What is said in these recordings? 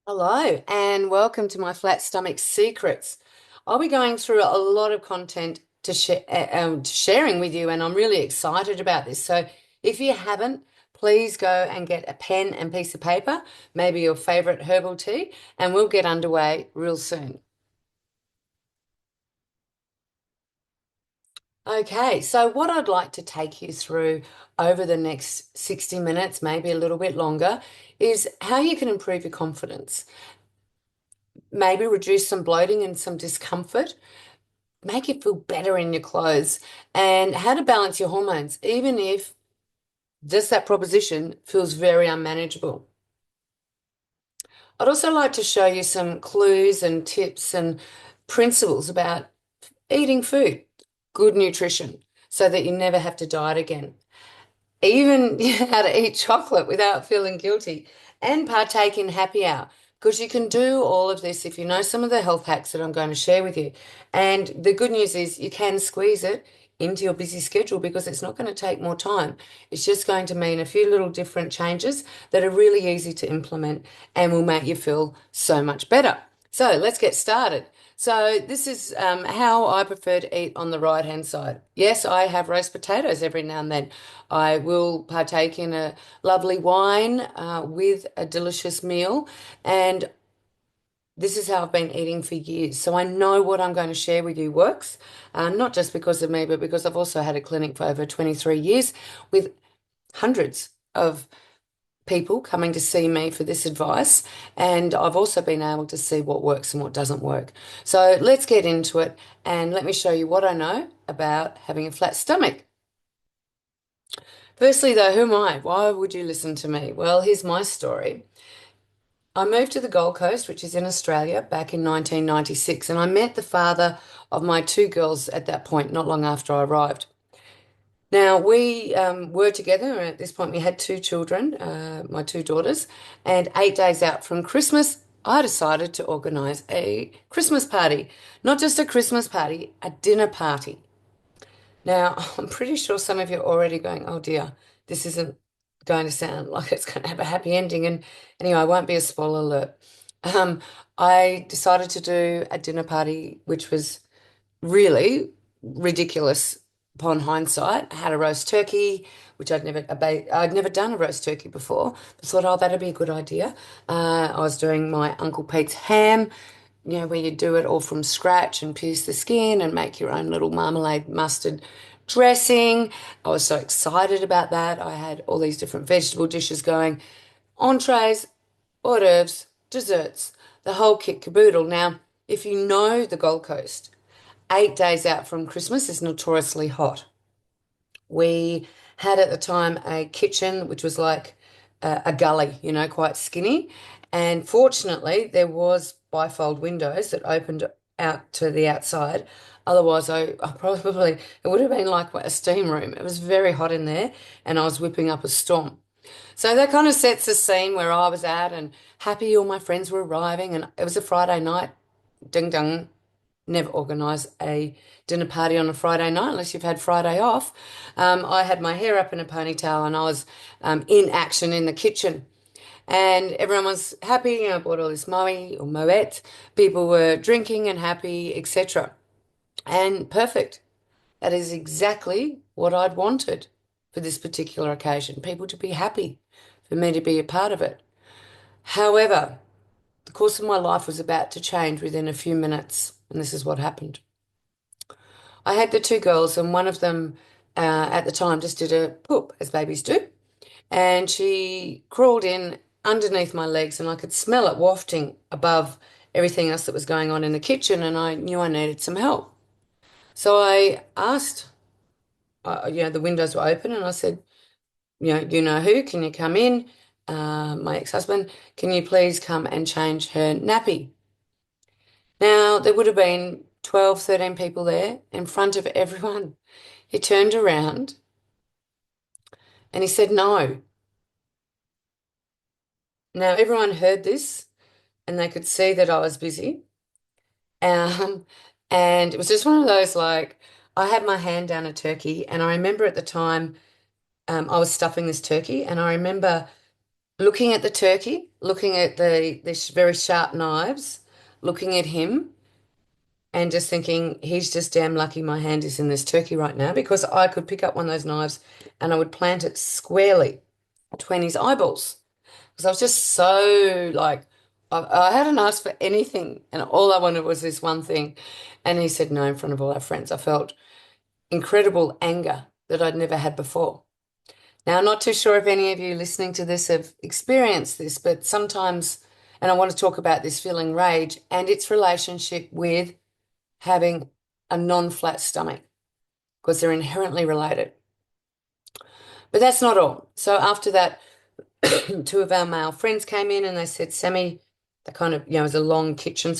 Hello, and welcome to my Flat Stomach Secrets. I'll be going through a lot of content to sharing with you, and I'm really excited about this. So, if you haven't, please go and get a pen and piece of paper, maybe your favorite herbal tea, and we'll get underway real soon. Okay, so what I'd like to take you through over the next 60 minutes, maybe a little bit longer, is how you can improve your confidence, maybe reduce some bloating and some discomfort, make you feel better in your clothes, and how to balance your hormones, even if just that proposition feels very unmanageable. I'd also like to show you some clues and tips and principles about eating food, good nutrition, so that you never have to diet again. Even how to eat chocolate without feeling guilty and partake in happy hour. Because you can do all of this if you know some of the health hacks that I'm going to share with you. And the good news is you can squeeze it into your busy schedule because it's not going to take more time. It's just going to mean a few little different changes that are really easy to implement and will make you feel so much better. So let's get started. So this is how I prefer to eat on the right hand side. Yes, I have roast potatoes every now and then. I will partake in a lovely wine with a delicious meal, and this is how I've been eating for years. So I know what I'm going to share with you works, not just because of me, but because I've also had a clinic for over 23 years with hundreds of people coming to see me for this advice. And I've also been able to see what works and what doesn't work. So let's get into it and let me show you what I know about having a flat stomach. Firstly, though, who am I? Why would you listen to me? Well, here's my story. I moved to the Gold Coast, which is in Australia, back in 1996, and I met the father of my two girls at that point, not long after I arrived. Now, we were together, and at this point, we had two children, my two daughters, and 8 days out from Christmas, I decided to organise a Christmas party. Not just a Christmas party, a dinner party. Now, I'm pretty sure some of you are already going, oh dear, this isn't going to sound like it's going to have a happy ending. And anyway, I won't be a spoiler alert. Um, I decided to do a dinner party, which was really ridiculous upon hindsight. I had a roast turkey, which I'd never done a roast turkey before. I thought, oh, that'd be a good idea. I was doing my Uncle Pete's ham, where you do it all from scratch and pierce the skin and make your own little marmalade mustard dressing. I was so excited about that. I had all these different vegetable dishes going, entrees, hors d'oeuvres, desserts, the whole kit caboodle. Now, if you know the Gold Coast, 8 days out from Christmas is notoriously hot. We had at the time a kitchen which was like a gully, quite skinny. And fortunately, there was bifold windows that opened out to the outside. Otherwise, I probably, it would have been like a steam room. It was very hot in there, and I was whipping up a storm. So that kind of sets the scene where I was at, and happy all my friends were arriving, and it was a Friday night. Ding dong, never organise a dinner party on a Friday night unless you've had Friday off. I had my hair up in a ponytail and I was in action in the kitchen. And everyone was happy. I bought all this moe or moet. People were drinking and happy, etc. And perfect. That is exactly what I'd wanted for this particular occasion. People to be happy, for me to be a part of it. However, the course of my life was about to change within a few minutes, and this is what happened. I had the two girls, and one of them at the time just did a poop, as babies do. And she crawled in underneath my legs, and I could smell it wafting above everything else that was going on in the kitchen. And I knew I needed some help. So I asked, the windows were open, and I said, you know who, can you come in? My ex-husband, can you please come and change her nappy? Now, there would have been 12, 13 people there in front of everyone. He turned around and he said no. Now, everyone heard this and they could see that I was busy. Um, and it was just one of those like, I had my hand down a turkey, and I remember at the time I was stuffing this turkey, and I remember looking at the turkey, looking at the very sharp knives, looking at him, and just thinking, he's just damn lucky my hand is in this turkey right now because I could pick up one of those knives and I would plant it squarely between his eyeballs. Because I was just so like, I hadn't asked for anything, and all I wanted was this one thing. And he said no in front of all our friends. I felt incredible anger that I'd never had before. Now, I'm not too sure if any of you listening to this have experienced this, but sometimes, and I want to talk about this feeling rage and its relationship with having a non-flat stomach, because they're inherently related. But that's not all. So after that, two of our male friends came in and they said, Sammy, they kind of, it was a long kitchen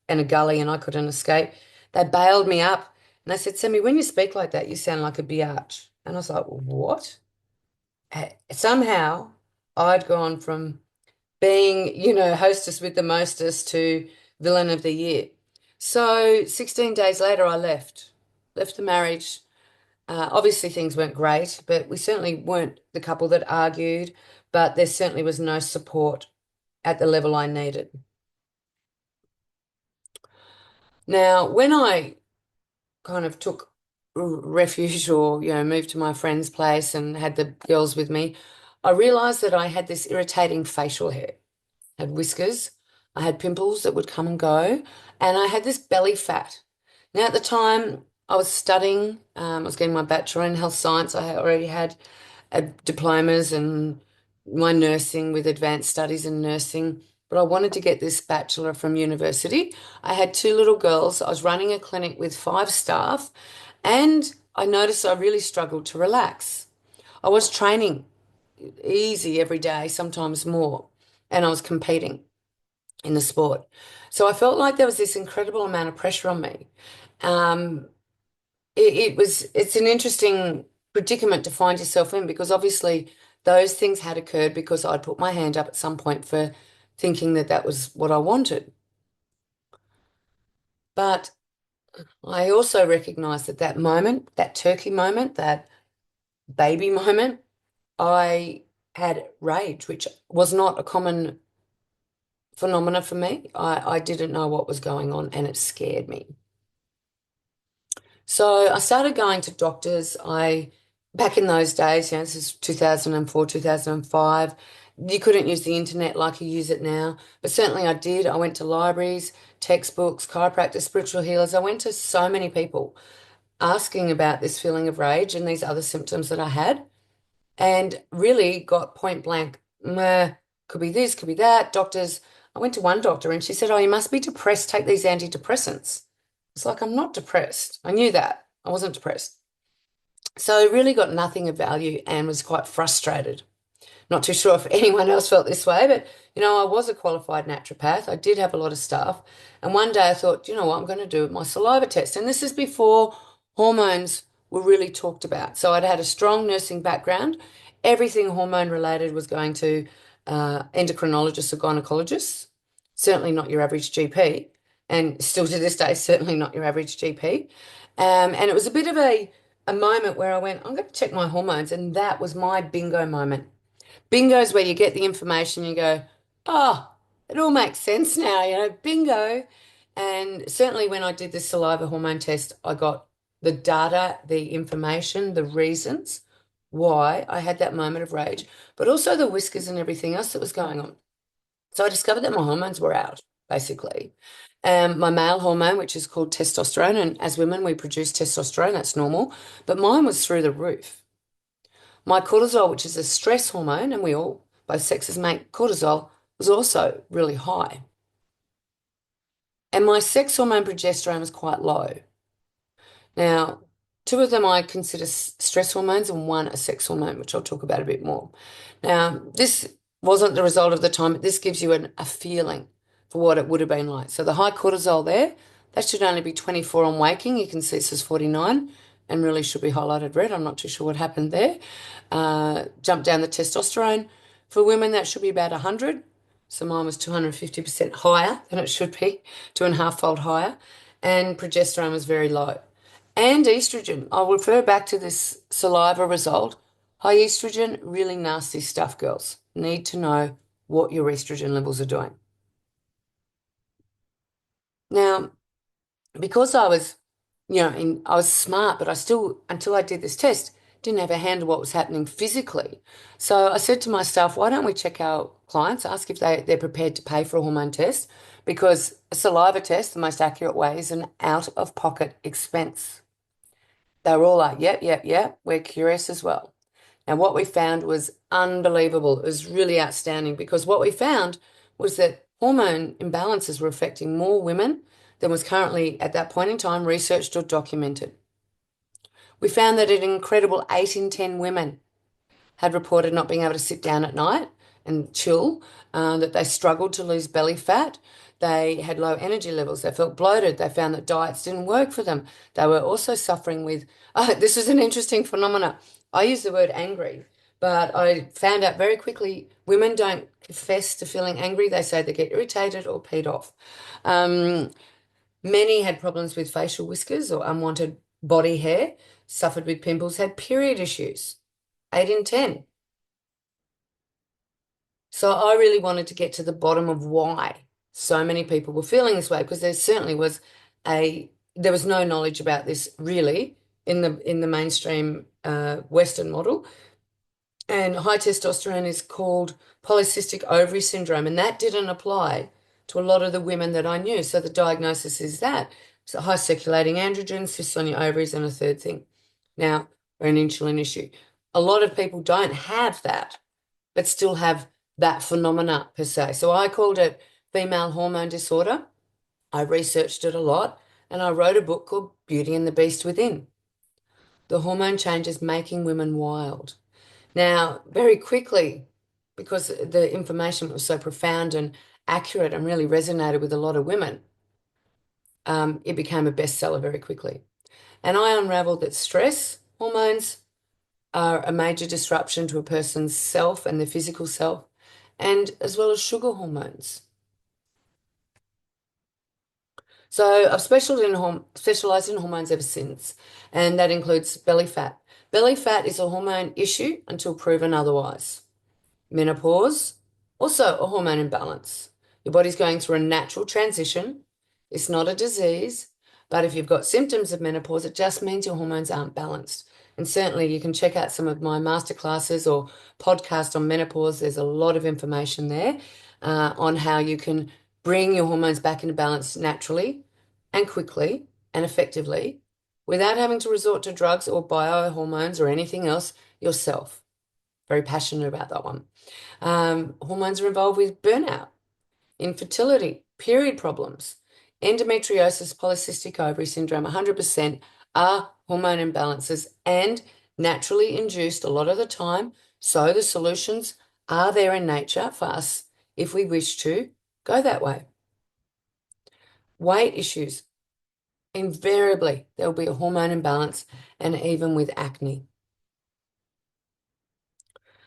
and a gully and I couldn't escape. They bailed me up and they said, Sammy, when you speak like that, you sound like a biatch. And I was like, what? Somehow I'd gone from being, hostess with the mostest to villain of the year. So 16 days later, I left the marriage. Obviously, things weren't great, but we certainly weren't the couple that argued, but there certainly was no support at the level I needed. Now, when I kind of took refuge or, moved to my friend's place and had the girls with me, I realized that I had this irritating facial hair. I had whiskers, I had pimples that would come and go, and I had this belly fat. Now, at the time, I was studying, I was getting my bachelor in health science. I had already had diplomas and my nursing with advanced studies in nursing, but I wanted to get this bachelor from university. I had two little girls. I was running a clinic with five staff, and I noticed I really struggled to relax. I was training easy every day, sometimes more, and I was competing in the sport. So I felt like there was this incredible amount of pressure on me. Um, it's an interesting predicament to find yourself in because obviously those things had occurred because I'd put my hand up at some point for thinking that that was what I wanted. But I also recognized that that moment, that turkey moment, that baby moment, I had rage, which was not a common phenomena for me. I didn't know what was going on and it scared me. So I started going to doctors. Back in those days, this is 2004, 2005, you couldn't use the internet like you use it now, but certainly I did. I went to libraries, textbooks, chiropractors, spiritual healers. I went to so many people asking about this feeling of rage and these other symptoms that I had, and really got point blank, meh, could be this, could be that. Doctors, I went to one doctor and she said, oh, you must be depressed, take these antidepressants. It's like, I'm not depressed. I knew that. I wasn't depressed. So I really got nothing of value and was quite frustrated. Not too sure if anyone else felt this way, but I was a qualified naturopath. I did have a lot of staff. And one day I thought, you know what, I'm going to do my saliva test. And this is before hormones were really talked about. So I'd had a strong nursing background. Everything hormone related was going to endocrinologists or gynecologists, certainly not your average GP. And still to this day, certainly not your average GP. And it was a bit of a moment where I went, I'm going to check my hormones. And that was my bingo moment. Bingo is where you get the information, you go, oh, it all makes sense now, bingo. And certainly when I did the saliva hormone test, I got the data, the information, the reasons why I had that moment of rage, but also the whiskers and everything else that was going on. So I discovered that my hormones were out, basically. My male hormone, which is called testosterone, and as women, we produce testosterone, that's normal, but mine was through the roof. My cortisol, which is a stress hormone, and both sexes make cortisol, was also really high. And my sex hormone progesterone was quite low. Now, two of them I consider stress hormones and one a sex hormone, which I'll talk about a bit more. Now, this wasn't the result of the time, but this gives you a feeling for what it would have been like. So the high cortisol there, that should only be 24 on waking. You can see it says 49 and really should be highlighted red. I'm not too sure what happened there. Jump down the testosterone. For women, that should be about 100. So mine was 250% higher than it should be, 2.5-fold higher. And progesterone was very low. And estrogen. I'll refer back to this saliva result. High estrogen, really nasty stuff, girls. need to know what your estrogen levels are doing. Now, because I was, I was smart, but I still, until I did this test, didn't have a handle what was happening physically. So I said to my staff, why don't we check our clients, ask if they're prepared to pay for a hormone test? Because a saliva test, the most accurate way, is an out-of-pocket expense. They were all like, yep, yep, yep, we're curious as well. And what we found was unbelievable. It was really outstanding because what we found was that hormone imbalances were affecting more women than was currently at that point in time researched or documented. We found that an incredible 8 in 10 women had reported not being able to sit down at night and chill, that they struggled to lose belly fat. They had low energy levels. They felt bloated. They found that diets didn't work for them. They were also suffering with, this is an interesting phenomena. I use the word angry, but I found out very quickly women don't confess to feeling angry. They say they get irritated or peed off. Um, Many had problems with facial whiskers or unwanted body hair, suffered with pimples, had period issues. 8 in 10. So I really wanted to get to the bottom of why so many people were feeling this way because there certainly was there was no knowledge about this really in the mainstream Western model. And high testosterone is called polycystic ovary syndrome, and that didn't apply to a lot of the women that I knew. So the diagnosis is that. So high circulating androgens, cysts on your ovaries, and a third thing. Now, or an insulin issue. A lot of people don't have that, but still have that phenomena per se. So I called it female hormone disorder. I researched it a lot, and I wrote a book called Beauty and the Beast Within. The hormone changes making women wild. Now, very quickly, because the information was so profound and accurate and really resonated with a lot of women, it became a bestseller very quickly. And I unraveled that stress hormones are a major disruption to a person's self and their physical self, and as well as sugar hormones. So I've specialized in hormones ever since, and that includes belly fat. Belly fat is a hormone issue until proven otherwise. Menopause, also a hormone imbalance. Your body's going through a natural transition. It's not a disease, but if you've got symptoms of menopause, it just means your hormones aren't balanced. And certainly you can check out some of my masterclasses or podcast on menopause. There's a lot of information there on how you can bring your hormones back into balance naturally and quickly and effectively without having to resort to drugs or biohormones or anything else yourself. Very passionate about that one. Hormones are involved with burnout, infertility, period problems, endometriosis, polycystic ovary syndrome, 100% are hormone imbalances and naturally induced a lot of the time. So the solutions are there in nature for us if we wish to go that way. Weight issues, invariably, there will be a hormone imbalance, and even with acne.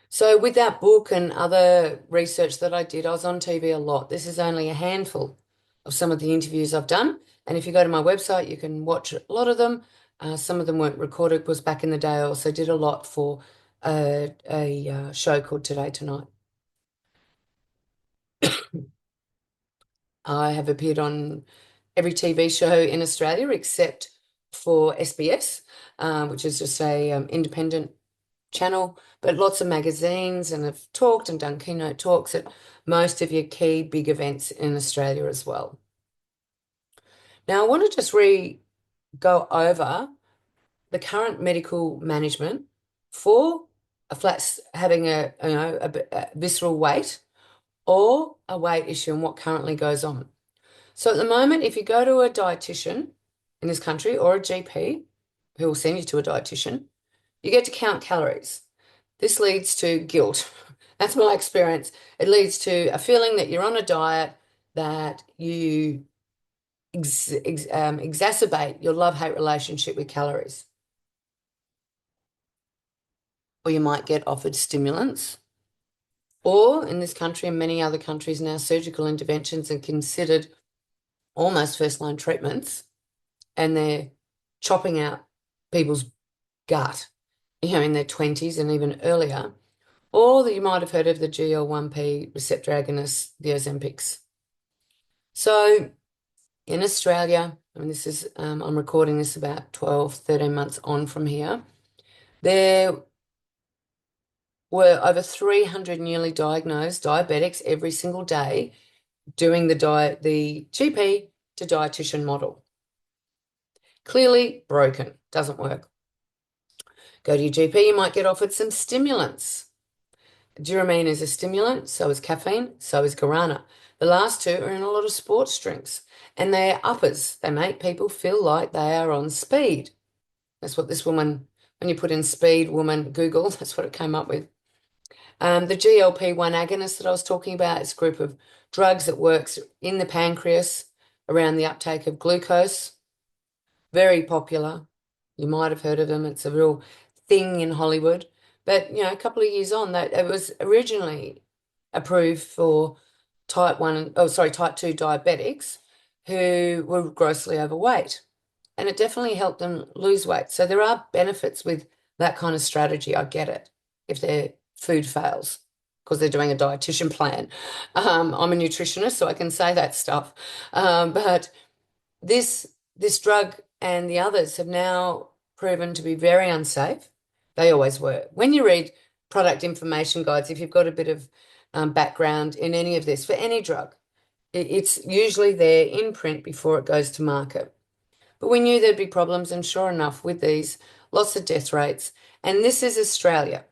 So, with that book and other research that I did, I was on TV a lot. This is only a handful of some of the interviews I've done. And if you go to my website, you can watch a lot of them. Some of them weren't recorded because back in the day, I also did a lot for a show called Today Tonight. I have appeared on every TV show in Australia except for SBS, which is just a independent channel, but lots of magazines, and have talked and done keynote talks at most of your key big events in Australia as well. Now, I want to just go over the current medical management for having a visceral weight or a weight issue and what currently goes on. So at the moment, if you go to a dietitian in this country or a GP who will send you to a dietitian, you get to count calories. This leads to guilt. That's my experience. It leads to a feeling that you're on a diet, that you exacerbate your love-hate relationship with calories. Or you might get offered stimulants. Or in this country and many other countries now, surgical interventions are considered almost first-line treatments, and they're chopping out people's gut, in their 20s and even earlier. or that you might have heard of the GL1P receptor agonist, the Ozempics. So in Australia, and this is, I'm recording this about 12, 13 months on from here, there were over 300 newly diagnosed diabetics every single day doing the GP to dietitian model. Clearly broken, doesn't work. Go to your GP, you might get offered some stimulants. Duramine is a stimulant, so is caffeine, so is guarana. The last two are in a lot of sports drinks, and they're uppers. They make people feel like they are on speed. That's what this woman, when you put in speed woman Google, that's what it came up with. The GLP-1 agonist that I was talking about is a group of drugs that works in the pancreas around the uptake of glucose. Very popular. You might have heard of them. It's a real thing in Hollywood. But, a couple of years on, that it was originally approved for type 2 diabetics who were grossly overweight. And it definitely helped them lose weight. So there are benefits with that kind of strategy. I get it if their food fails because they're doing a dietitian plan. I'm a nutritionist, so I can say that stuff. But this drug and the others have now proven to be very unsafe. They always were. When you read product information guides, if you've got a bit of background in any of this, for any drug, it's usually there in print before it goes to market. But we knew there'd be problems, and sure enough, with these, lots of death rates. And this is Australia.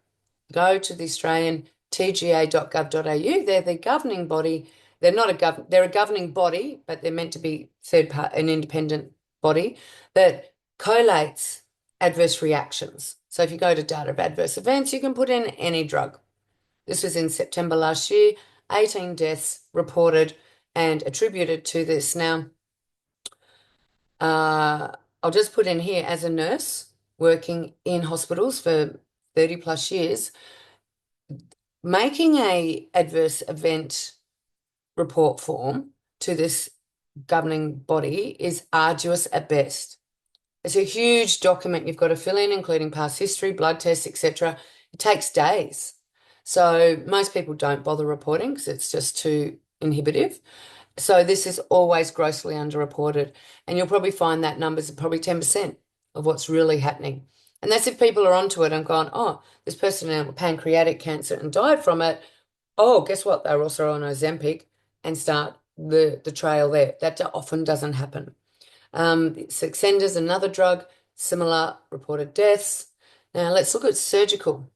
Go to the Australian tga.gov.au. They're the governing body. They're a governing body, but they're meant to be an independent body that collates adverse reactions. So if you go to data of adverse events, you can put in any drug. This was in September last year, 18 deaths reported and attributed to this. Now, I'll just put in here as a nurse working in hospitals for 30 plus years, making a adverse event report form to this governing body is arduous at best. It's a huge document you've got to fill in, including past history, blood tests, etc. It takes days. So most people don't bother reporting because it's just too inhibitive. So this is always grossly underreported. And you'll probably find that numbers are probably 10% of what's really happening. And that's if people are onto it and gone, oh, this person had pancreatic cancer and died from it. Oh, guess what? They're also on Ozempic and start the trail there. That often doesn't happen. Saxenda's another drug, similar reported deaths. Now let's look at surgical.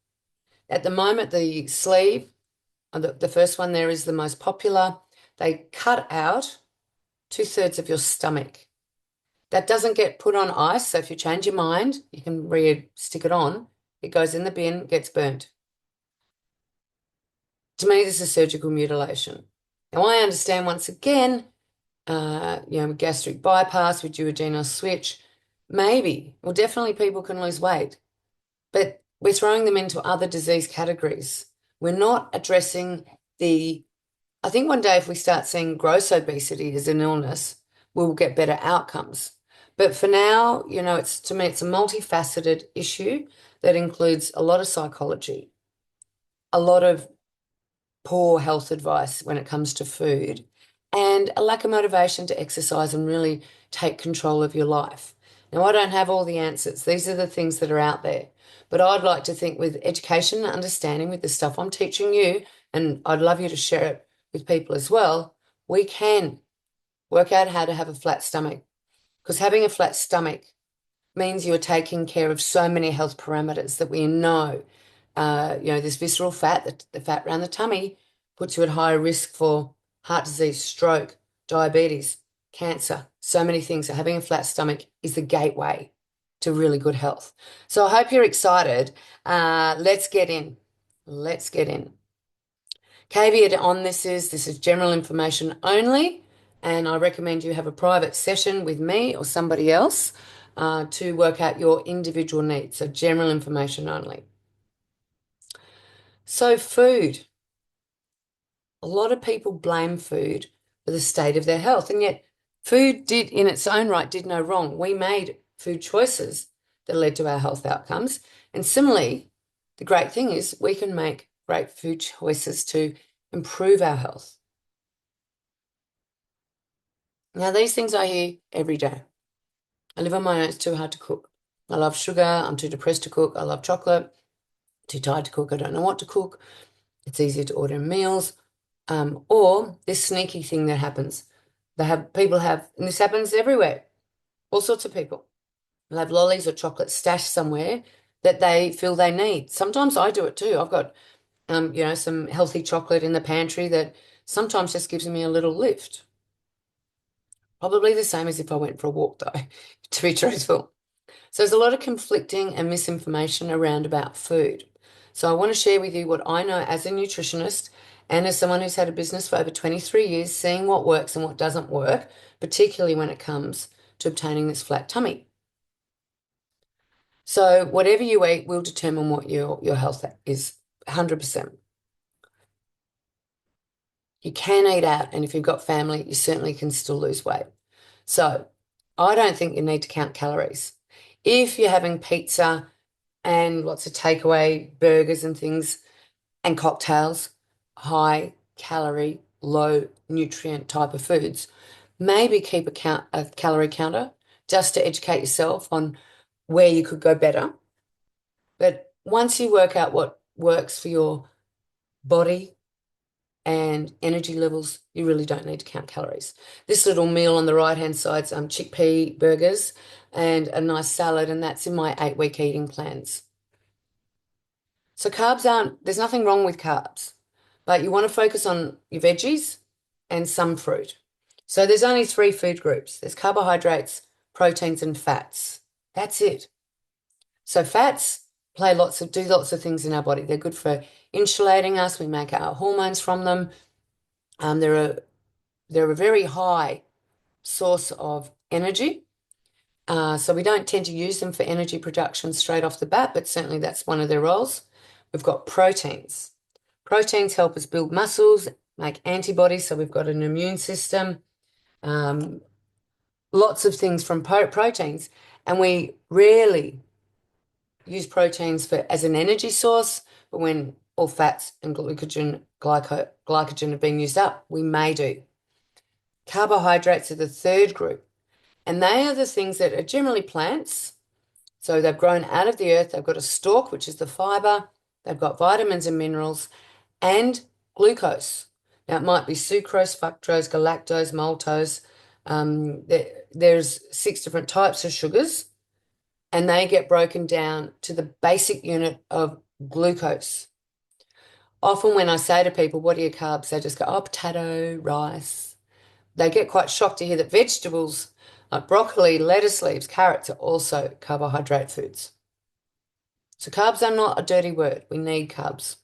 At the moment, the sleeve, the first one there is the most popular. They cut out 2/3 of your stomach. That doesn't get put on ice, so if you change your mind, you can re-stick it on. It goes in the bin, gets burnt. To me, this is surgical mutilation. Now, I understand once again, gastric bypass with duodenal switch, maybe, well, definitely people can lose weight, but we're throwing them into other disease categories. We're not addressing I think one day if we start seeing gross obesity as an illness, we'll get better outcomes. But for now, to me, it's a multifaceted issue that includes a lot of psychology, a lot of poor health advice when it comes to food, and a lack of motivation to exercise and really take control of your life. Now, I don't have all the answers. These are the things that are out there. But I'd like to think with education and understanding with the stuff I'm teaching you, and I'd love you to share it with people as well, we can work out how to have a flat stomach. Because having a flat stomach means you're taking care of so many health parameters that we know. This visceral fat, the fat around the tummy, puts you at higher risk for heart disease, stroke, diabetes, cancer, so many things. So having a flat stomach is the gateway to really good health. So I hope you're excited. Let's get in. Let's get in. Caveat on this is general information only, and I recommend you have a private session with me or somebody else to work out your individual needs. So general information only. So food. A lot of people blame food for the state of their health, and yet food did, in its own right, did no wrong. We made food choices that led to our health outcomes. And similarly, the great thing is we can make great food choices to improve our health. Now, these things I hear every day. I live on my own, it's too hard to cook. I love sugar, I'm too depressed to cook. I love chocolate, too tired to cook, I don't know what to cook. It's easier to order meals. Or this sneaky thing that happens. People have, and this happens everywhere, all sorts of people. They'll have lollies or chocolate stashed somewhere that they feel they need. Sometimes I do it too. I've got, some healthy chocolate in the pantry that sometimes just gives me a little lift. Probably the same as if I went for a walk, though, to be truthful. So there's a lot of conflicting and misinformation around about food. So I want to share with you what I know as a nutritionist and as someone who's had a business for over 23 years, seeing what works and what doesn't work, particularly when it comes to obtaining this flat tummy. So whatever you eat will determine what your health is, 100%. You can eat out, and if you've got family, you certainly can still lose weight. So I don't think you need to count calories. If you're having pizza and lots of takeaway burgers and things and cocktails, high calorie, low nutrient type of foods, maybe keep a calorie counter just to educate yourself on where you could go better. But once you work out what works for your body and energy levels, you really don't need to count calories. This little meal on the right-hand side's chickpea burgers and a nice salad, and that's in my 8-week eating plans. So there's nothing wrong with carbs, but you want to focus on your veggies and some fruit. So there's only three food groups. There's carbohydrates, proteins, and fats. That's it. So fats do lots of things in our body. They're good for insulating us. We make our hormones from them. They're a very high source of energy. So we don't tend to use them for energy production straight off the bat, but certainly that's one of their roles. We've got proteins. Proteins help us build muscles, make antibodies, so we've got an immune system. Um, Lots of things from proteins, and we rarely use proteins as an energy source, but when all fats and glycogen have been used up, we may do. Carbohydrates are the third group, and they are the things that are generally plants. So they've grown out of the earth. They've got a stalk, which is the fiber. They've got vitamins and minerals and glucose. Now, it might be sucrose, fructose, galactose, maltose. There's 6 different types of sugars, and they get broken down to the basic unit of glucose. Often when I say to people, what are your carbs? They just go, oh, potato, rice. They get quite shocked to hear that vegetables like broccoli, lettuce leaves, carrots are also carbohydrate foods. So carbs are not a dirty word. We need carbs.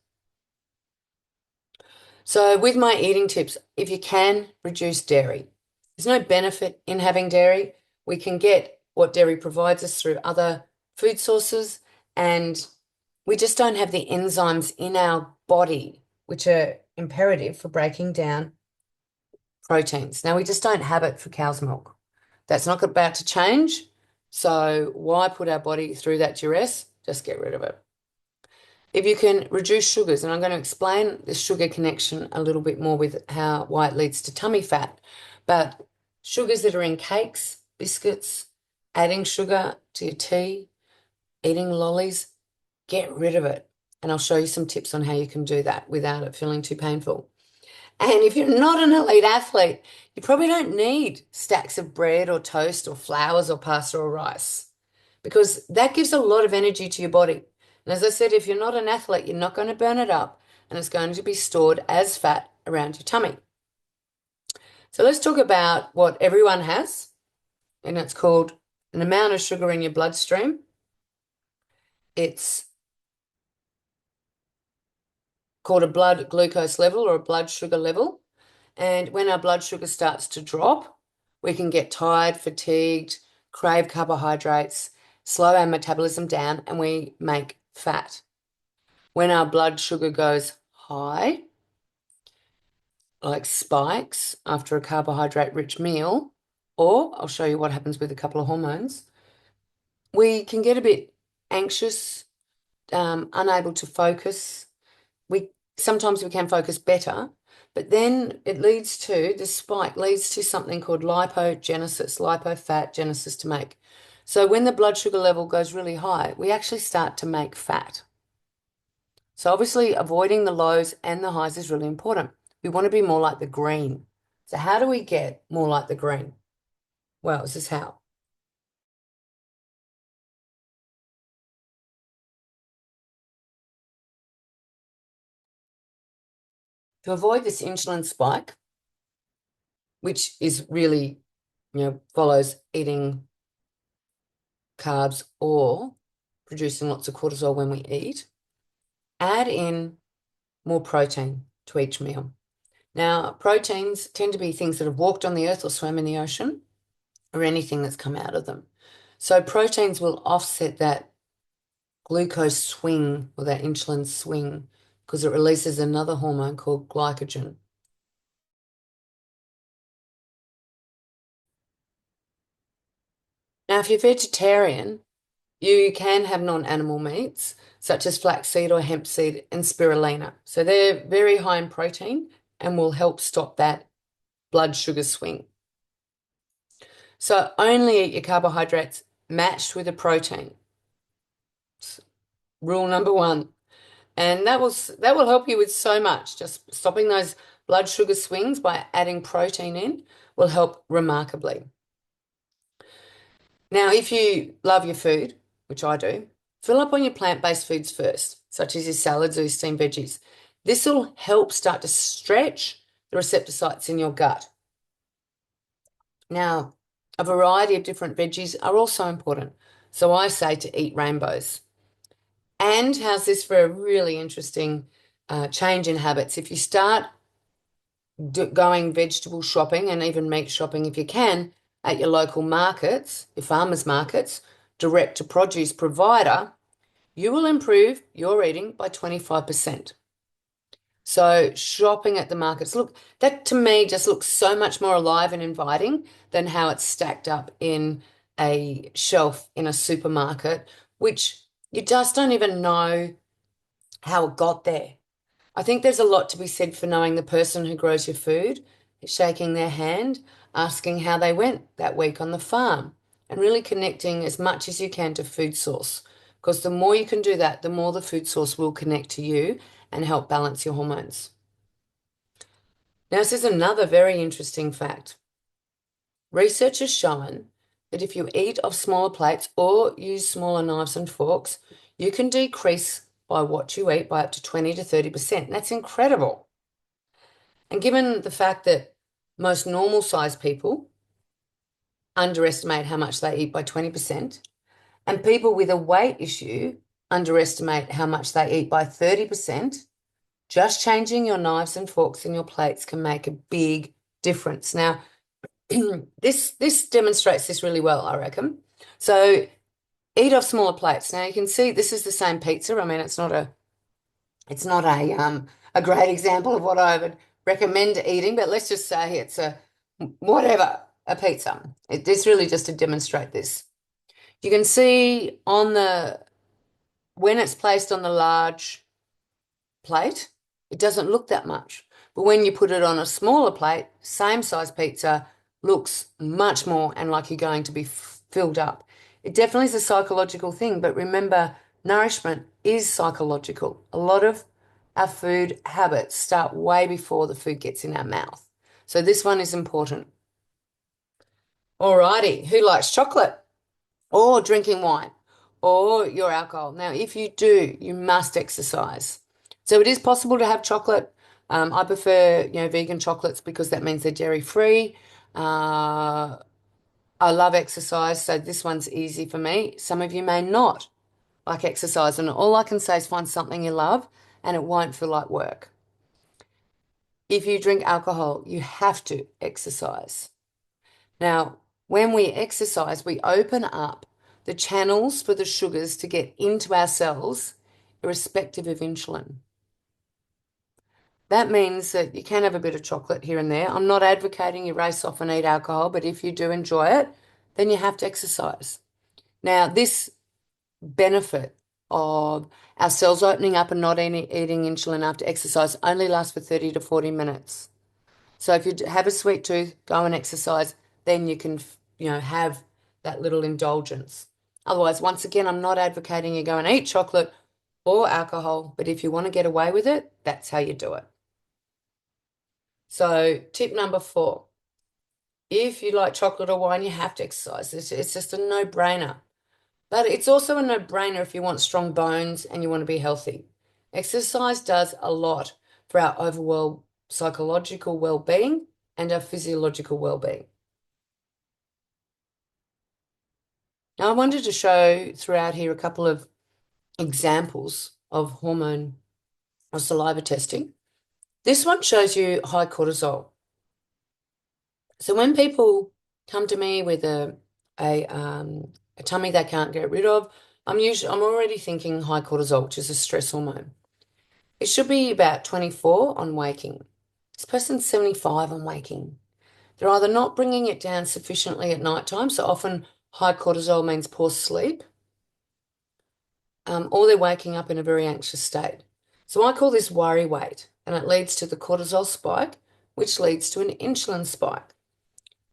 So with my eating tips, if you can, reduce dairy. There's no benefit in having dairy. We can get what dairy provides us through other food sources, and we just don't have the enzymes in our body, which are imperative for breaking down proteins. Now, we just don't have it for cow's milk. That's not about to change. So why put our body through that duress? Just get rid of it. If you can reduce sugars, and I'm going to explain the sugar connection a little bit more with why it leads to tummy fat, but sugars that are in cakes, biscuits, adding sugar to your tea, eating lollies, get rid of it. And I'll show you some tips on how you can do that without it feeling too painful. And if you're not an elite athlete, you probably don't need stacks of bread or toast or flours or pasta or rice because that gives a lot of energy to your body. And as I said, if you're not an athlete, you're not going to burn it up and it's going to be stored as fat around your tummy. So let's talk about what everyone has, and it's called an amount of sugar in your bloodstream. It's called a blood glucose level or a blood sugar level. And when our blood sugar starts to drop, we can get tired, fatigued, crave carbohydrates, slow our metabolism down, and we make fat. When our blood sugar goes high, like spikes after a carbohydrate-rich meal, or I'll show you what happens with a couple of hormones, we can get a bit anxious, unable to focus, we sometimes we can focus better, but then it leads to this spike leads to something called lipogenesis, lipofat to make. So when the blood sugar level goes really high, we actually start to make fat. So obviously avoiding the lows and the highs is really important. We want to be more like the green. So how do we get more like the green? Well, this is how. To avoid this insulin spike, which is really, follows eating carbs or producing lots of cortisol when we eat, add in more protein to each meal. Now, proteins tend to be things that have walked on the earth or swam in the ocean or anything that's come out of them. So proteins will offset that glucose swing or that insulin swing because it releases another hormone called glycogen. Now, if you're vegetarian, you can have non-animal meats such as flaxseed or hemp seed and spirulina. So they're very high in protein and will help stop that blood sugar swing. So only eat your carbohydrates matched with a protein. Rule number one. And that will help you with so much. Just stopping those blood sugar swings by adding protein in will help remarkably. Now, if you love your food, which I do, fill up on your plant-based foods first, such as your salads or your steamed veggies. This will help start to stretch the receptor sites in your gut. Now, a variety of different veggies are also important. So I say to eat rainbows. And how's this for a really interesting change in habits? If you start going vegetable shopping and even meat shopping if you can at your local markets, your farmers markets, direct to produce provider, you will improve your eating by 25%. So shopping at the markets, look, that to me just looks so much more alive and inviting than how it's stacked up in a shelf in a supermarket, which you just don't even know how it got there. I think there's a lot to be said for knowing the person who grows your food, shaking their hand, asking how they went that week on the farm, and really connecting as much as you can to food source. Because the more you can do that, the more the food source will connect to you and help balance your hormones. Now, this is another very interesting fact. Research has shown that if you eat off smaller plates or use smaller knives and forks, you can decrease by what you eat by up to 20 to 30%. That's incredible. And given the fact that most normal sized people underestimate how much they eat by 20%, and people with a weight issue underestimate how much they eat by 30%, just changing your knives and forks in your plates can make a big difference. Now, this demonstrates this really well, I reckon. So eat off smaller plates. Now you can see this is the same pizza. I mean, it's not a great example of what I would recommend eating, but let's just say it's a whatever, a pizza. It's really just to demonstrate this. You can see on the when it's placed on the large plate, it doesn't look that much. But when you put it on a smaller plate, same size pizza looks much more and like you're going to be filled up. It definitely is a psychological thing, but remember, nourishment is psychological. A lot of our food habits start way before the food gets in our mouth. So this one is important. Alrighty, who likes chocolate or drinking wine or your alcohol? Now, if you do, you must exercise. So it is possible to have chocolate. I prefer, vegan chocolates because that means they're dairy free. Uh, I love exercise, so this one's easy for me. Some of you may not like exercise, and all I can say is find something you love and it won't feel like work. If you drink alcohol, you have to exercise. Now, when we exercise, we open up the channels for the sugars to get into our cells, irrespective of insulin. That means that you can have a bit of chocolate here and there. I'm not advocating you race off and eat alcohol, but if you do enjoy it, then you have to exercise. Now, this benefit of our cells opening up and not eating insulin after exercise only lasts for 30 to 40 minutes. So if you have a sweet tooth, go and exercise, then you can, have that little indulgence. Otherwise, once again, I'm not advocating you go and eat chocolate or alcohol, but if you want to get away with it, that's how you do it. So tip number 4, if you like chocolate or wine, you have to exercise. It's just a no-brainer. But it's also a no-brainer if you want strong bones and you want to be healthy. Exercise does a lot for our overall psychological well-being and our physiological well-being. Now, I wanted to show throughout here a couple of examples of hormone or saliva testing. This one shows you high cortisol. So when people come to me with a tummy they can't get rid of, I'm already thinking high cortisol, which is a stress hormone. It should be about 24 on waking. This person's 75 on waking. They're either not bringing it down sufficiently at night time, so often high cortisol means poor sleep, or they're waking up in a very anxious state. So I call this worry weight, and it leads to the cortisol spike, which leads to an insulin spike.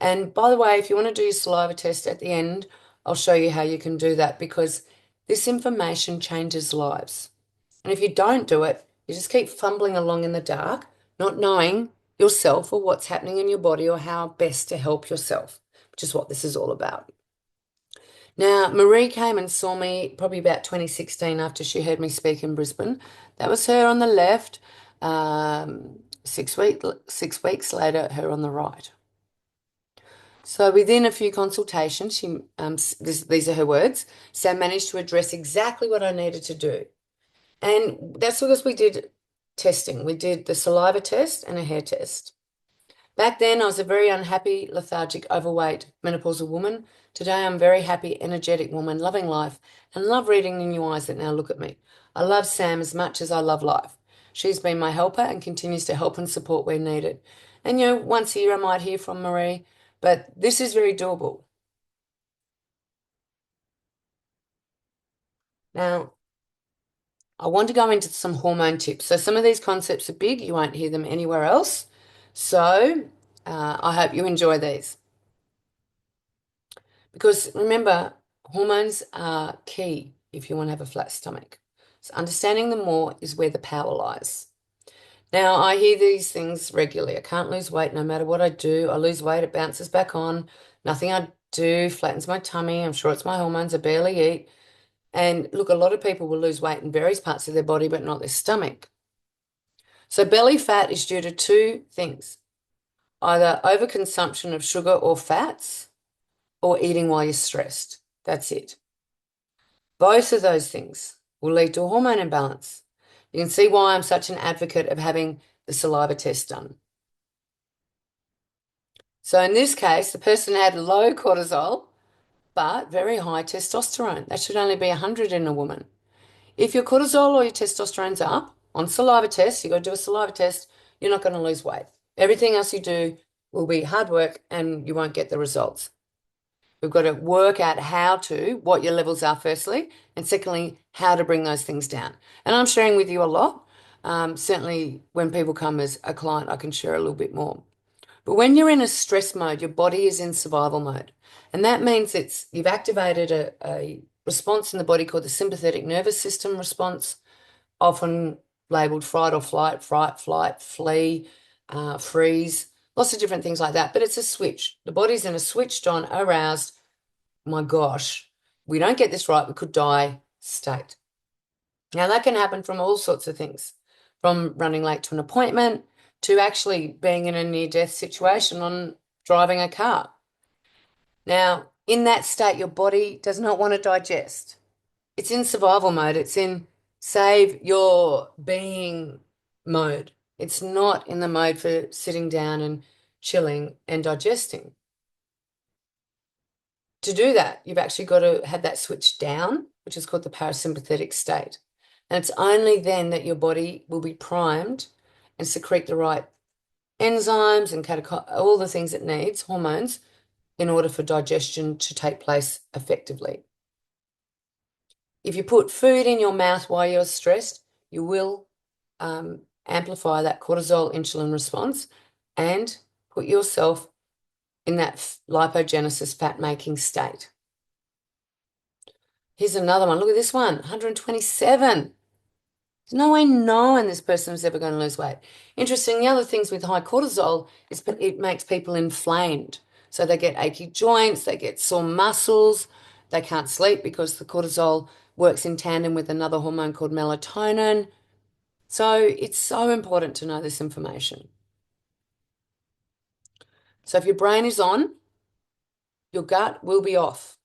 And by the way, if you want to do your saliva test at the end, I'll show you how you can do that because this information changes lives. And if you don't do it, you just keep fumbling along in the dark, not knowing yourself or what's happening in your body or how best to help yourself, which is what this is all about. Now, Marie came and saw me probably about 2016 after she heard me speak in Brisbane. That was her on the left. 6 weeks later, her on the right. So within a few consultations, these are her words, Sam managed to address exactly what I needed to do. And that's because we did testing. We did the saliva test and a hair test. Back then, I was a very unhappy, lethargic, overweight, menopausal woman. Today, I'm a very happy, energetic woman, loving life, and love reading the new eyes that now look at me. I love Sam as much as I love life. She's been my helper and continues to help and support where needed. And, once a year I might hear from Marie, but this is very doable. Now, I want to go into some hormone tips. So some of these concepts are big. You won't hear them anywhere else. So I hope you enjoy these. Because remember, hormones are key if you want to have a flat stomach. So understanding them more is where the power lies. Now, I hear these things regularly. I can't lose weight no matter what I do. I lose weight, it bounces back on. Nothing I do flattens my tummy. I'm sure it's my hormones. I barely eat. And look, a lot of people will lose weight in various parts of their body, but not their stomach. So belly fat is due to two things, either overconsumption of sugar or fats or eating while you're stressed. That's it. Both of those things will lead to a hormone imbalance. You can see why I'm such an advocate of having the saliva test done. So in this case, the person had low cortisol, but very high testosterone. That should only be 100 in a woman. If your cortisol or your testosterone's up on saliva test, you've got to do a saliva test, you're not going to lose weight. Everything else you do will be hard work and you won't get the results. We've got to work out what your levels are, firstly, and secondly, how to bring those things down. And I'm sharing with you a lot. Certainly, when people come as a client, I can share a little bit more. But when you're in a stress mode, your body is in survival mode. And that means you've activated a response in the body called the sympathetic nervous system response, often labeled fight or flight, flight, flee, freeze, lots of different things like that. But it's a switch. The body's in a switched on, aroused, my gosh, we don't get this right, we could die state. Now, that can happen from all sorts of things, from running late to an appointment to actually being in a near-death situation on driving a car. Now, in that state, your body does not want to digest. It's in survival mode. It's in save your being mode. It's not in the mode for sitting down and chilling and digesting. To do that, you've actually got to have that switch down, which is called the parasympathetic state. And it's only then that your body will be primed and secrete the right enzymes and all the things it needs, hormones, in order for digestion to take place effectively. If you put food in your mouth while you're stressed, you will amplify that cortisol insulin response and put yourself in that lipogenesis fat making state. Here's another one. Look at this one, 127. There's no way knowing this person is ever going to lose weight. Interesting. The other things with high cortisol is it makes people inflamed. So they get achy joints, they get sore muscles, they can't sleep because the cortisol works in tandem with another hormone called melatonin. So it's so important to know this information. So if your brain is on, your gut will be off.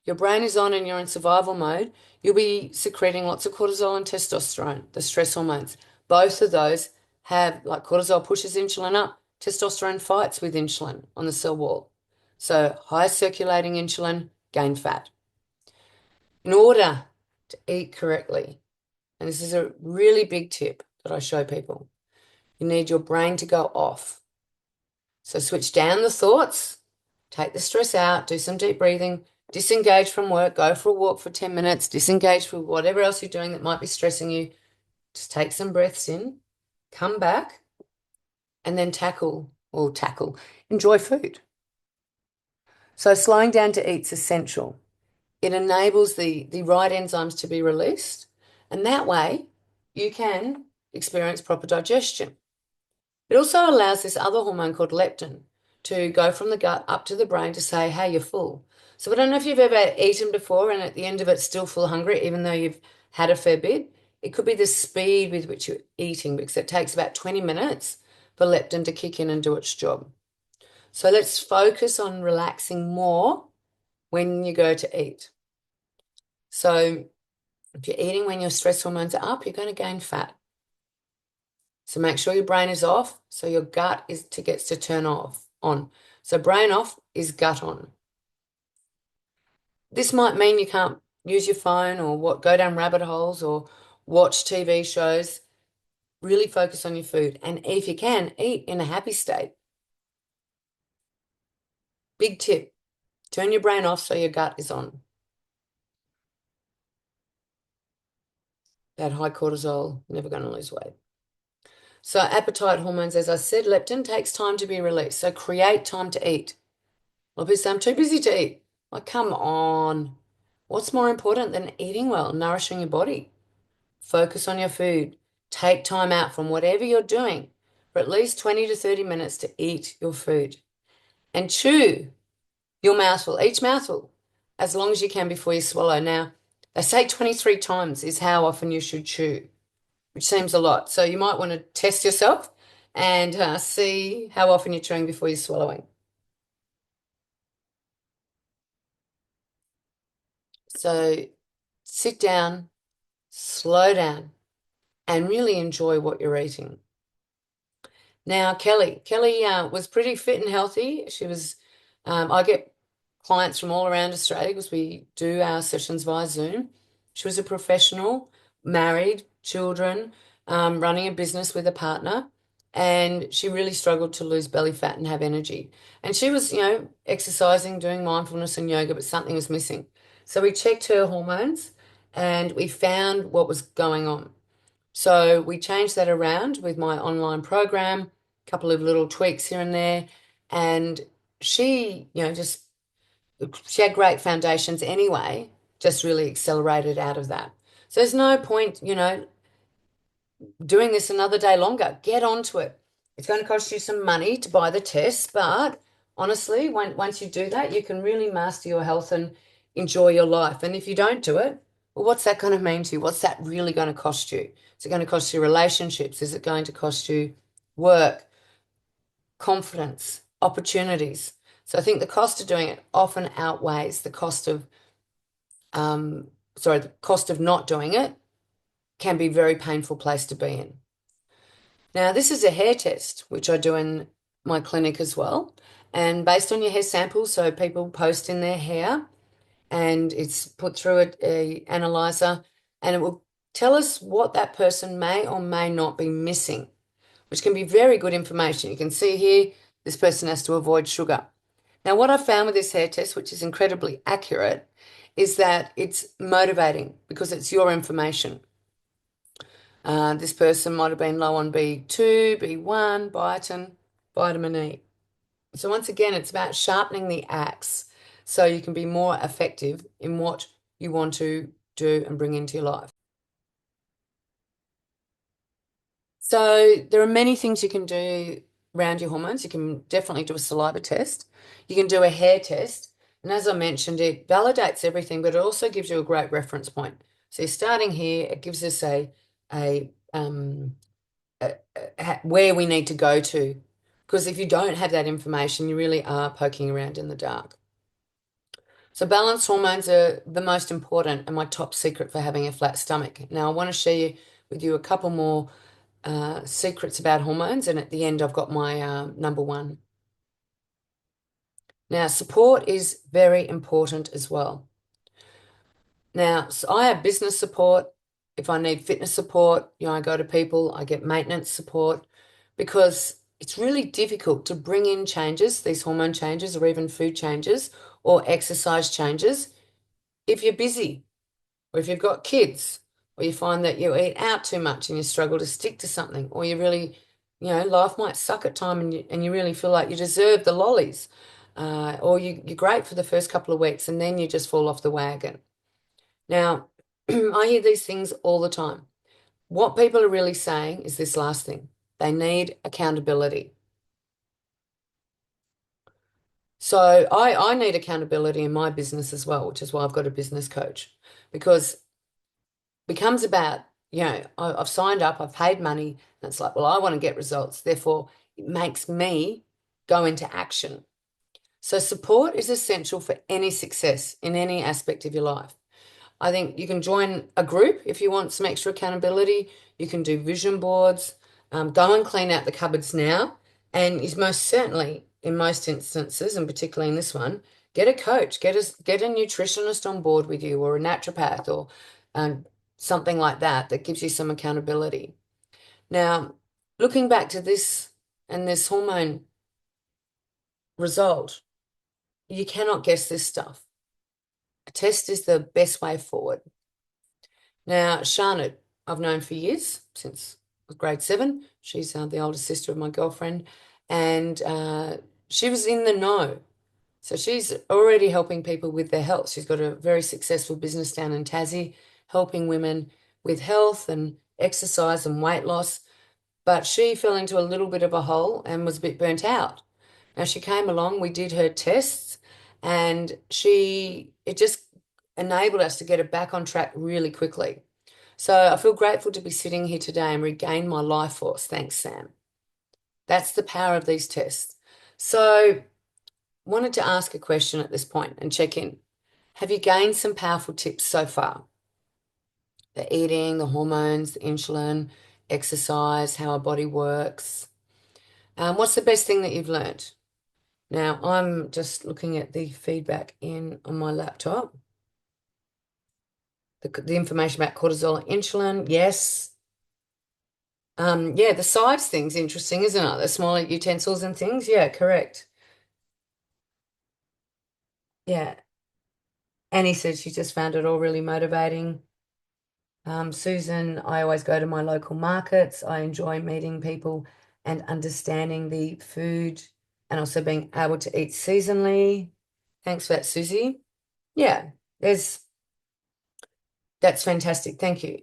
Your brain is on and you're in survival mode, you'll be secreting lots of cortisol and testosterone, the stress hormones. Both of those have, like cortisol pushes insulin up, testosterone fights with insulin on the cell wall. So high circulating insulin, gain fat. In order to eat correctly, and this is a really big tip that I show people, you need your brain to go off. So switch down the thoughts, take the stress out, do some deep breathing, disengage from work, go for a walk for 10 minutes, disengage from whatever else you're doing that might be stressing you. Just take some breaths in, come back, and then enjoy food. So slowing down to eat is essential. It enables the right enzymes to be released, and that way you can experience proper digestion. It also allows this other hormone called leptin to go from the gut up to the brain to say, hey, you're full. So I don't know if you've ever eaten before and at the end of it still feel hungry, even though you've had a fair bit. It could be the speed with which you're eating because it takes about 20 minutes for leptin to kick in and do its job. So let's focus on relaxing more when you go to eat. So if you're eating when your stress hormones are up, you're going to gain fat. So make sure your brain is off so your gut gets to turn off on. So brain off is gut on. This might mean you can't use your phone or go down rabbit holes or watch TV shows. Really focus on your food. And if you can, eat in a happy state. Big tip. Turn your brain off so your gut is on. That high cortisol, never going to lose weight. So appetite hormones, as I said, leptin takes time to be released. So create time to eat. A lot of people say, I'm too busy to eat. Like, come on. What's more important than eating well, nourishing your body? Focus on your food. Take time out from whatever you're doing for at least 20 to 30 minutes to eat your food. And chew your mouthful, each mouthful, as long as you can before you swallow. Now, they say 23 times is how often you should chew, which seems a lot. So you might want to test yourself and see how often you're chewing before you're swallowing. So sit down, slow down, and really enjoy what you're eating. Now, Kelly was pretty fit and healthy. I get clients from all around Australia because we do our sessions via Zoom. She was a professional, married, children, running a business with a partner, and she really struggled to lose belly fat and have energy. And she was, exercising, doing mindfulness and yoga, but something was missing. So we checked her hormones and we found what was going on. So we changed that around with my online program, a couple of little tweaks here and there. And she, she had great foundations anyway, just really accelerated out of that. So there's no point, doing this another day longer. Get onto it. It's going to cost you some money to buy the tests, but honestly, once you do that, you can really master your health and enjoy your life. And if you don't do it, well, what's that going to mean to you? What's that really going to cost you? Is it going to cost you relationships? Is it going to cost you work, confidence, opportunities? So I think the cost of doing it often outweighs the cost of not doing it can be a very painful place to be in. Now, this is a hair test, which I do in my clinic as well. And based on your hair samples, so people post in their hair and it's put through a analyzer and it will tell us what that person may or may not be missing, which can be very good information. You can see here, this person has to avoid sugar. Now, what I found with this hair test, which is incredibly accurate, is that it's motivating because it's your information. This person might have been low on B2, B1, biotin, vitamin E. So once again, it's about sharpening the axe so you can be more effective in what you want to do and bring into your life. So there are many things you can do around your hormones. You can definitely do a saliva test. You can do a hair test. And as I mentioned, it validates everything, but it also gives you a great reference point. So you're starting here, it gives us a, um, where we need to go to. Because if you don't have that information, you really are poking around in the dark. So balanced hormones are the most important and my top secret for having a flat stomach. Now I want to share with you a couple more secrets about hormones, and at the end I've got my number one. Now support is very important as well. Now so I have business support. If I need fitness support, I go to people. I get maintenance support because it's really difficult to bring in changes, these hormone changes or even food changes or exercise changes if you're busy, or if you've got kids, or you find that you eat out too much and you struggle to stick to something, or you really, life might suck at time and you really feel like you deserve the lollies, or you're great for the first couple of weeks and then you just fall off the wagon. Now, I hear these things all the time. What people are really saying is this last thing. They need accountability. So I need accountability in my business as well, which is why I've got a business coach, because becomes about, I've signed up, I've paid money, and it's like, well, I want to get results. Therefore, it makes me go into action. So support is essential for any success in any aspect of your life. I think you can join a group if you want some extra accountability. You can do vision boards. Go and clean out the cupboards now. And is most certainly, in most instances, and particularly in this one, get a coach, get a nutritionist on board with you, or a naturopath, or um, something like that that gives you some accountability. Now, looking back to this and this hormone result, you cannot guess this stuff. A test is the best way forward. Now, Charlotte, I've known for years, since grade seven. She's the older sister of my girlfriend, and she was in the know. So she's already helping people with their health. She's got a very successful business down in Tassie, helping women with health and exercise and weight loss. But she fell into a little bit of a hole and was a bit burnt out. Now she came along, we did her tests, and it just enabled us to get her back on track really quickly. So I feel grateful to be sitting here today and regain my life force. Thanks, Sam. That's the power of these tests. So wanted to ask a question at this point and check in. Have you gained some powerful tips so far? The eating, the hormones, the insulin, exercise, how our body works. What's the best thing that you've learned? Now, I'm just looking at the feedback in on my laptop. The information about cortisol and insulin, yes. Yeah, the size thing's interesting, isn't it? The smaller utensils and things. Yeah, correct. Yeah. Annie said she just found it all really motivating. Susan, I always go to my local markets. I enjoy meeting people and understanding the food and also being able to eat seasonally. Thanks for that, Susie. Yeah, that's fantastic. Thank you.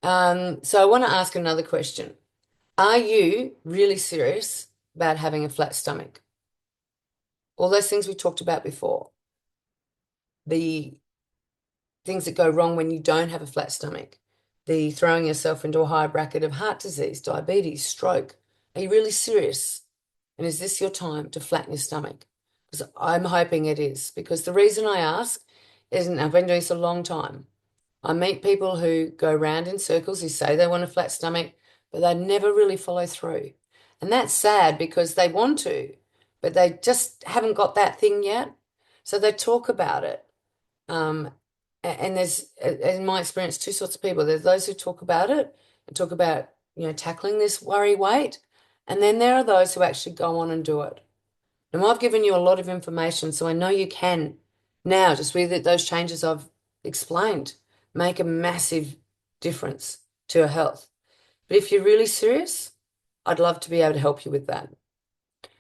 So I want to ask another question. Are you really serious about having a flat stomach? All those things we talked about before, the things that go wrong when you don't have a flat stomach, the throwing yourself into a high bracket of heart disease, diabetes, stroke. Are you really serious? And is this your time to flatten your stomach? Because I'm hoping it is. Because the reason I ask is, and I've been doing this a long time, I meet people who go round in circles who say they want a flat stomach, but they never really follow through. And that's sad because they want to, but they just haven't got that thing yet. So they talk about it. Um, and there's, in my experience, two sorts of people. There's those who talk about it and talk about, tackling this worry weight. And then there are those who actually go on and do it. Now, I've given you a lot of information, so I know you can now, just with those changes I've explained, make a massive difference to your health. But if you're really serious, I'd love to be able to help you with that.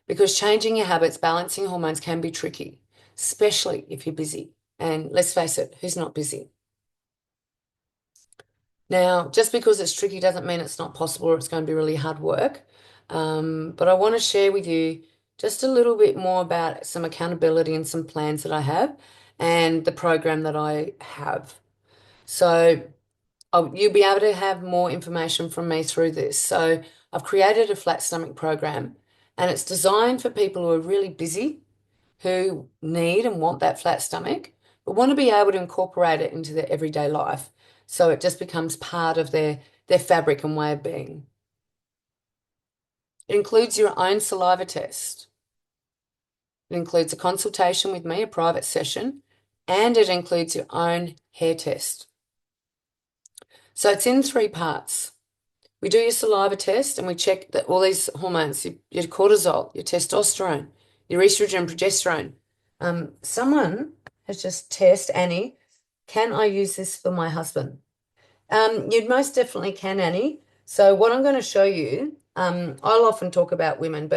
Because changing your habits, balancing hormones can be tricky, especially if you're busy. And let's face it, who's not busy? Now, just because it's tricky doesn't mean it's not possible or it's going to be really hard work. But I want to share with you just a little bit more about some accountability and some plans that I have and the program that I have. So you'll be able to have more information from me through this. So I've created a flat stomach program and it's designed for people who are really busy, who need and want that flat stomach, but want to be able to incorporate it into their everyday life. So it just becomes part of their fabric and way of being. It includes your own saliva test. It includes a consultation with me, a private session, and it includes your own hair test. So it's in three parts. We do your saliva test and we check that all these hormones, your cortisol, your testosterone, your estrogen, progesterone. Someone has just tested, Annie, can I use this for my husband? You'd most definitely can, Annie. So what I'm going to show you, I'll often talk about women,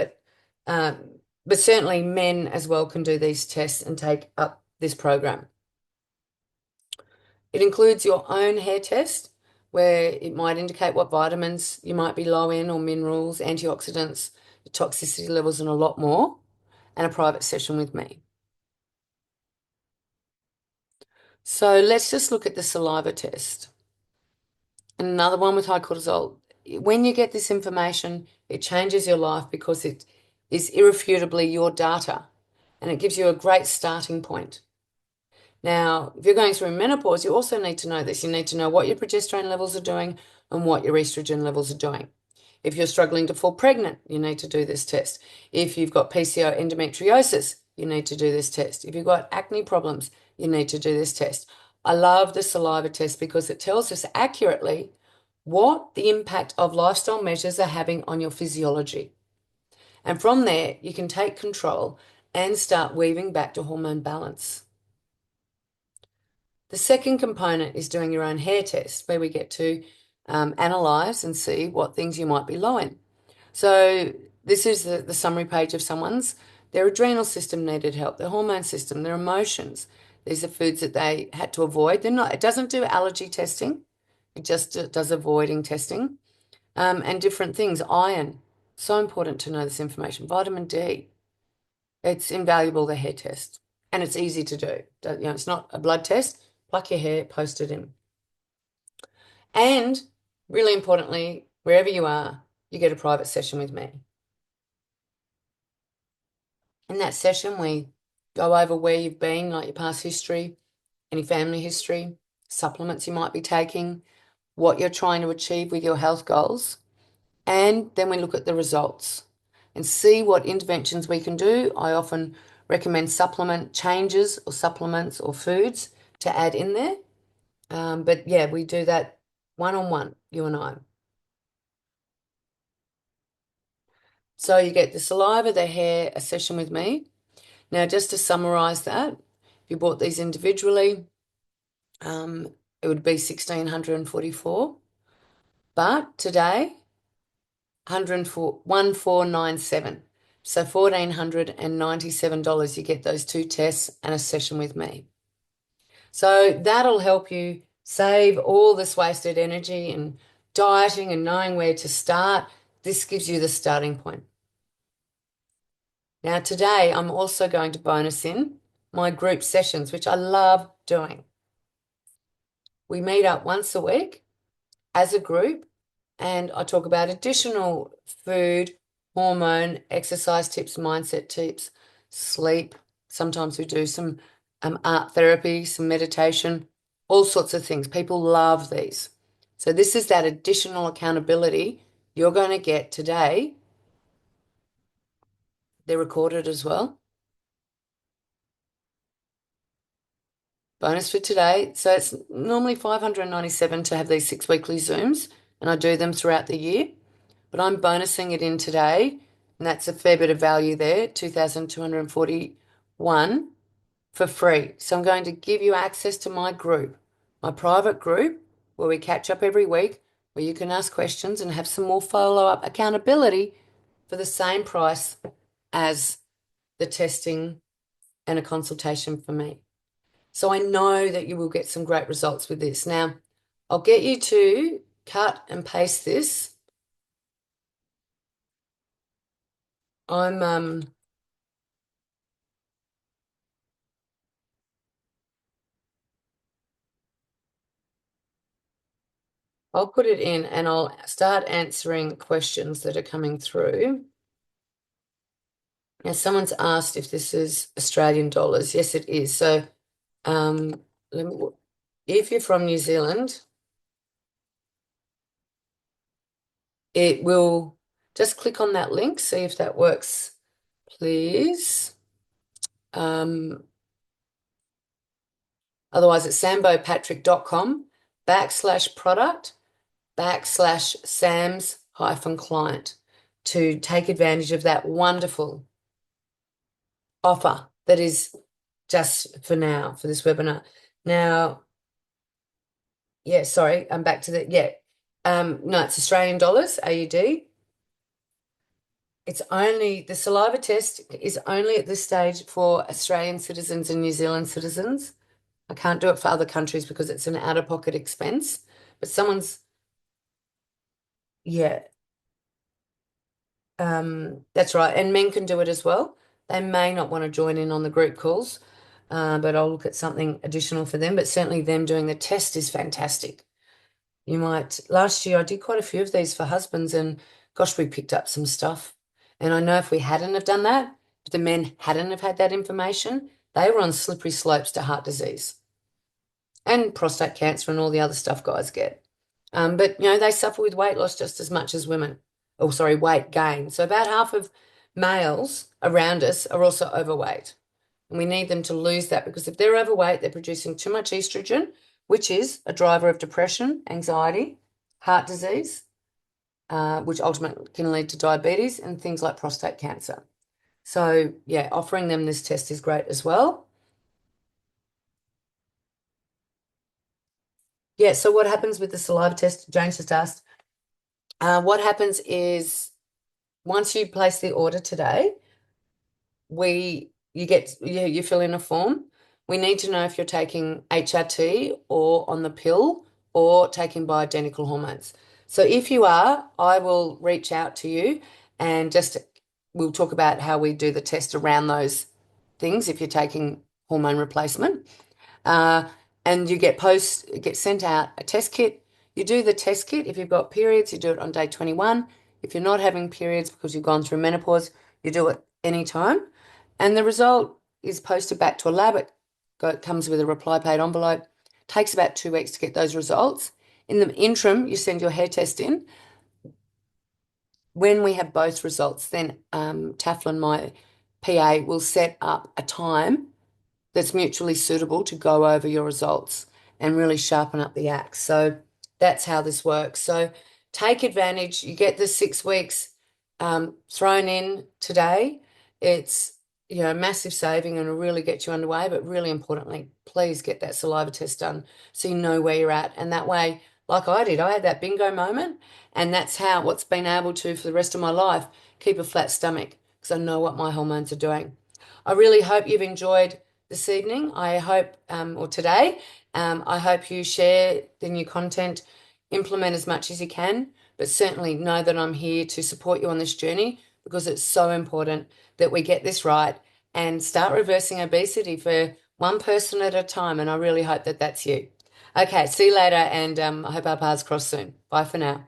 um, but certainly men as well can do these tests and take up this program. It includes your own hair test, where it might indicate what vitamins you might be low in or minerals, antioxidants, toxicity levels, and a lot more, and a private session with me. So let's just look at the saliva test. And another one with high cortisol. When you get this information, it changes your life because it is irrefutably your data and it gives you a great starting point. Now, if you're going through menopause, you also need to know this. You need to know what your progesterone levels are doing and what your estrogen levels are doing. If you're struggling to fall pregnant, you need to do this test. If you've got PCO endometriosis, you need to do this test. If you've got acne problems, you need to do this test. I love the saliva test because it tells us accurately what the impact of lifestyle measures are having on your physiology. And from there, you can take control and start weaving back to hormone balance. The second component is doing your own hair test, where we get to analyze and see what things you might be low in. So this is the summary page of someone's. Their adrenal system needed help, their hormone system, their emotions. These are foods that they had to avoid. It doesn't do allergy testing. It just does avoiding testing. And different things. Iron, so important to know this information. Vitamin D, it's invaluable, the hair test. And it's easy to do. It's not a blood test. Pluck your hair, post it in. And really importantly, wherever you are, you get a private session with me. In that session, we go over where you've been, like your past history, any family history, supplements you might be taking, what you're trying to achieve with your health goals, and then we look at the results and see what interventions we can do. I often recommend supplement changes or supplements or foods to add in there. But yeah, we do that one-on-one, you and I. So you get the saliva, the hair, a session with me. Now, just to summarize that, if you bought these individually, it would be 1,644. But today, 1,497. So $1,497, you get those two tests and a session with me. So that'll help you save all this wasted energy and dieting and knowing where to start. This gives you the starting point. Now, today I'm also going to bonus in my group sessions, which I love doing. We meet up once a week as a group and I talk about additional food, hormone, exercise tips, mindset tips, sleep. Sometimes we do some art therapy, some meditation, all sorts of things. People love these. So this is that additional accountability you're going to get today. They're recorded as well. Bonus for today. So it's normally $597 to have these 6 weekly Zooms, and I do them throughout the year. But I'm bonusing it in today, and that's a fair bit of value there, 2,241 for free. So I'm going to give you access to my group, my private group, where we catch up every week, where you can ask questions and have some more follow-up accountability for the same price as the testing and a consultation for me. So I know that you will get some great results with this. Now, I'll get you to cut and paste this. I'm I'll put it in and I'll start answering questions that are coming through. Now, someone's asked if this is Australian dollars. Yes, it is. So, um, let me, if you're from New Zealand, it will just click on that link, see if that works, please. Otherwise, it's sambeaupatrick.com/product/Sam's-client to take advantage of that wonderful offer that is just for now, for this webinar. Now, yeah, sorry, I'm back to the, yeah. No, it's Australian dollars, AUD. It's only, the saliva test is only at this stage for Australian citizens and New Zealand citizens. I can't do it for other countries because it's an out-of-pocket expense. But someone's, yeah, that's right. And men can do it as well. They may not want to join in on the group calls, but I'll look at something additional for them. But certainly them doing the test is fantastic. You might, last year I did quite a few of these for husbands and gosh, we picked up some stuff. And I know if we hadn't have done that, if the men hadn't have had that information, they were on slippery slopes to heart disease and prostate cancer and all the other stuff guys get. But they suffer with weight loss just as much as women. Oh, sorry, weight gain. So about half of males around us are also overweight. And we need them to lose that because if they're overweight, they're producing too much estrogen, which is a driver of depression, anxiety, heart disease, which ultimately can lead to diabetes and things like prostate cancer. So, yeah, offering them this test is great as well. Yeah, so what happens with the saliva test? James just asked. What happens is once you place the order today, you fill in a form. We need to know if you're taking HRT or on the pill or taking bioidentical hormones. So if you are, I will reach out to you and just we'll talk about how we do the test around those things if you're taking hormone replacement. Uh, and get sent out a test kit. You do the test kit. If you've got periods, you do it on day 21. If you're not having periods because you've gone through menopause, you do it anytime. And the result is posted back to a lab. It comes with a reply paid envelope. Takes about 2 weeks to get those results. In the interim, you send your hair test in. When we have both results, then Taflin, my PA, will set up a time that's mutually suitable to go over your results and really sharpen up the axe. So that's how this works. So take advantage. You get the 6 weeks thrown in today. It's massive saving and will really get you underway. But really importantly, please get that saliva test done so you know where you're at. And that way, like I did, I had that bingo moment, and that's how what's been able to for the rest of my life keep a flat stomach because I know what my hormones are doing. I really hope you've enjoyed this evening. I hope, or today, I hope you share the new content, implement as much as you can, but certainly know that I'm here to support you on this journey because it's so important that we get this right and start reversing obesity for one person at a time. And I really hope that that's you. Okay, see you later, and I hope our paths cross soon. Bye for now.